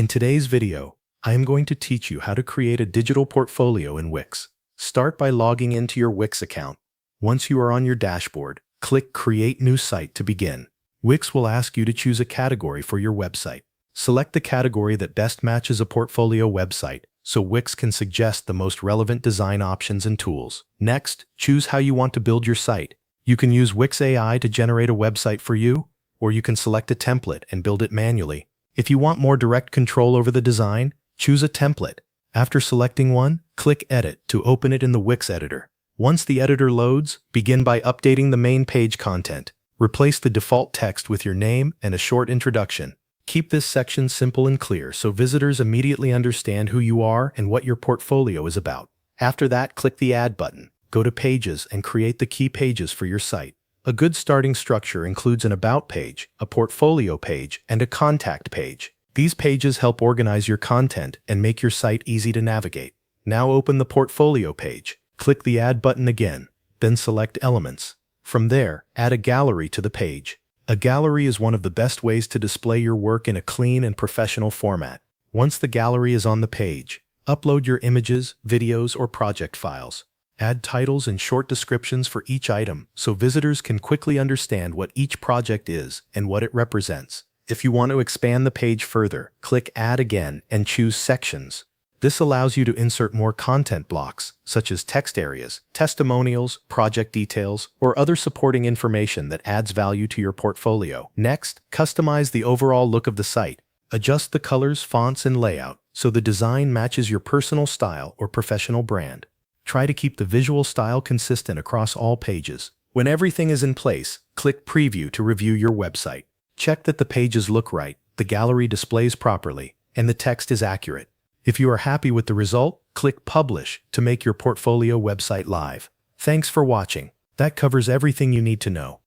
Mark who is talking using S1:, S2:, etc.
S1: In today's video, I am going to teach you how to create a digital portfolio in Wix. Start by logging into your Wix account. Once you are on your dashboard, click Create New Site to begin. Wix will ask you to choose a category for your website. Select the category that best matches a portfolio website, so Wix can suggest the most relevant design options and tools. Next, choose how you want to build your site. You can use Wix AI to generate a website for you, or you can select a template and build it manually. If you want more direct control over the design, choose a template. After selecting one, click Edit to open it in the Wix editor. Once the editor loads, begin by updating the main page content. Replace the default text with your name and a short introduction. Keep this section simple and clear so visitors immediately understand who you are and what your portfolio is about. After that, click the Add button. Go to Pages and create the key pages for your site. A good starting structure includes an About page, a Portfolio page, and a Contact page. These pages help organize your content and make your site easy to navigate. Now open the Portfolio page. Click the Add button again, then select Elements. From there, add a gallery to the page. A gallery is one of the best ways to display your work in a clean and professional format. Once the gallery is on the page, upload your images, videos, or project files. Add titles and short descriptions for each item so visitors can quickly understand what each project is and what it represents. If you want to expand the page further, click Add again and choose Sections. This allows you to insert more content blocks, such as text areas, testimonials, project details, or other supporting information that adds value to your portfolio. Next, customize the overall look of the site. Adjust the colors, fonts, and layout so the design matches your personal style or professional brand. Try to keep the visual style consistent across all pages. When everything is in place, click Preview to review your website. Check that the pages look right, the gallery displays properly, and the text is accurate. If you are happy with the result, click Publish to make your portfolio website live. Thanks for watching. That covers everything you need to know.